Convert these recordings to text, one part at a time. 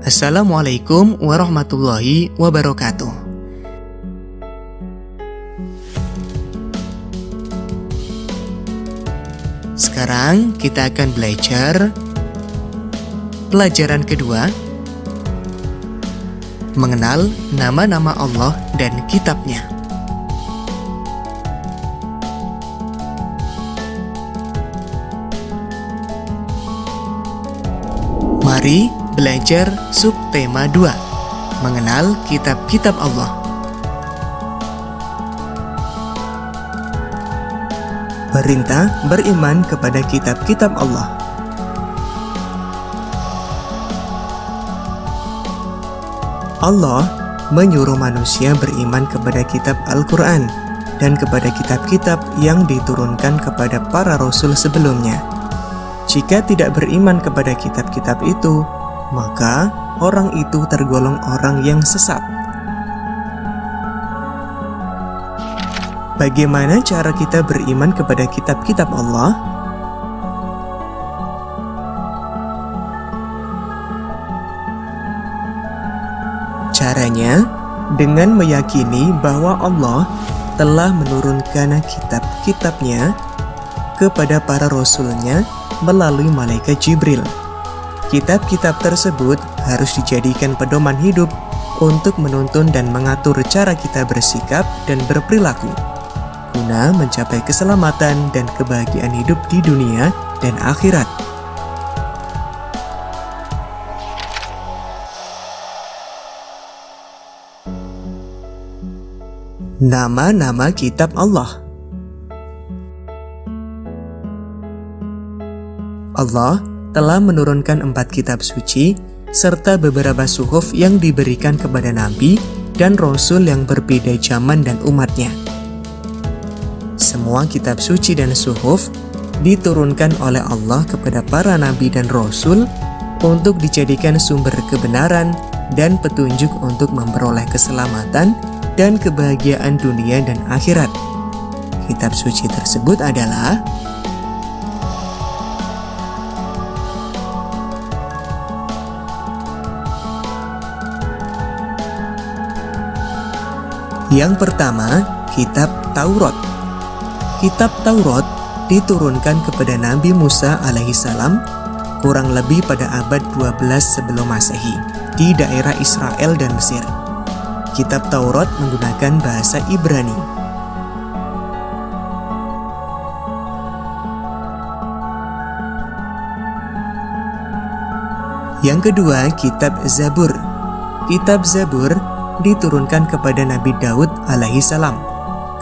Assalamualaikum warahmatullahi wabarakatuh. Sekarang kita akan belajar pelajaran kedua, mengenal nama-nama Allah dan kitabnya. Mari belajar subtema 2, mengenal kitab-kitab Allah. Perintah beriman kepada kitab-kitab Allah. Allah menyuruh manusia beriman kepada kitab Al-Quran dan kepada kitab-kitab yang diturunkan kepada para rasul sebelumnya. Jika tidak beriman kepada kitab-kitab itu, maka orang itu tergolong orang yang sesat. Bagaimana cara kita beriman kepada kitab-kitab Allah? Caranya dengan meyakini bahwa Allah telah menurunkan kitab-kitabnya kepada para rasulnya melalui malaikat Jibril. Kitab-kitab tersebut harus dijadikan pedoman hidup untuk menuntun dan mengatur cara kita bersikap dan berperilaku, guna mencapai keselamatan dan kebahagiaan hidup di dunia dan akhirat. Nama-nama kitab Allah. Allah telah menurunkan 4 kitab suci serta beberapa suhuf yang diberikan kepada nabi dan rasul yang berbeda zaman dan umatnya. Semua kitab suci dan suhuf diturunkan oleh Allah kepada para nabi dan rasul untuk dijadikan sumber kebenaran dan petunjuk untuk memperoleh keselamatan dan kebahagiaan dunia dan akhirat. Kitab suci tersebut adalah yang pertama, kitab Taurat. Kitab Taurat diturunkan kepada Nabi Musa alaihissalam kurang lebih pada abad 12 sebelum Masehi di daerah Israel dan Mesir. Kitab Taurat menggunakan bahasa Ibrani. Yang kedua, kitab Zabur. Kitab Zabur diturunkan kepada Nabi Daud alaihissalam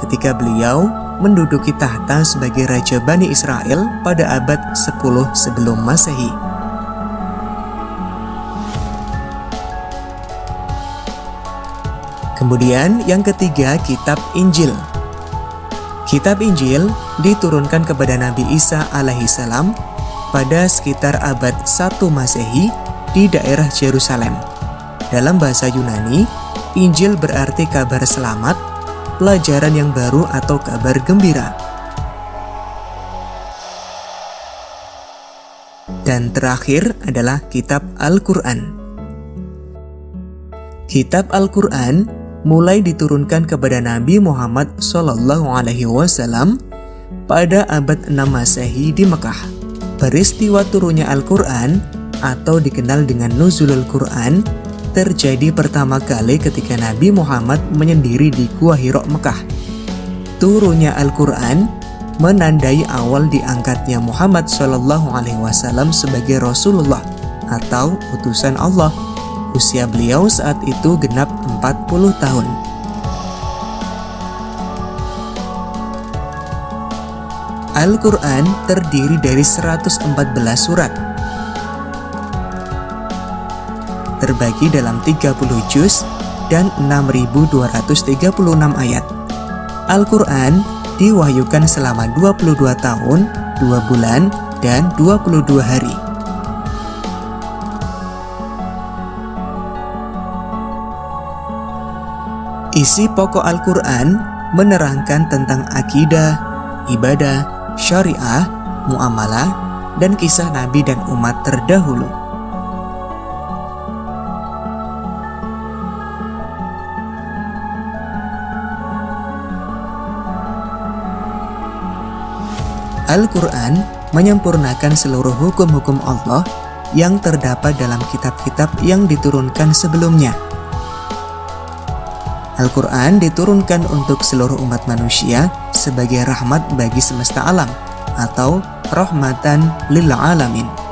ketika beliau menduduki tahta sebagai Raja Bani Israel pada abad 10 sebelum Masehi. Kemudian yang ketiga, kitab Injil. Kitab Injil diturunkan kepada Nabi Isa alaihissalam pada sekitar abad 1 Masehi di daerah Yerusalem. Dalam bahasa Yunani, Injil berarti kabar selamat, pelajaran yang baru atau kabar gembira. Dan terakhir adalah kitab Al-Quran. Kitab Al-Quran mulai diturunkan kepada Nabi Muhammad SAW pada abad 6 Masehi di Mekah. Peristiwa turunnya Al-Quran atau dikenal dengan Nuzulul Quran terjadi pertama kali ketika Nabi Muhammad menyendiri di Gua Hira Mekah. Turunnya Al-Quran menandai awal diangkatnya Muhammad SAW sebagai Rasulullah atau utusan Allah. Usia beliau saat itu genap 40 tahun. Al-Quran terdiri dari 114 surat, terbagi dalam 30 juz dan 6.236 ayat. Al-Quran diwahyukan selama 22 tahun, 2 bulan, dan 22 hari. Isi pokok Al-Quran menerangkan tentang akidah, ibadah, syariah, muamalah, dan kisah Nabi dan umat terdahulu. Al-Quran menyempurnakan seluruh hukum-hukum Allah yang terdapat dalam kitab-kitab yang diturunkan sebelumnya. Al-Quran diturunkan untuk seluruh umat manusia sebagai rahmat bagi semesta alam atau rahmatan lil alamin.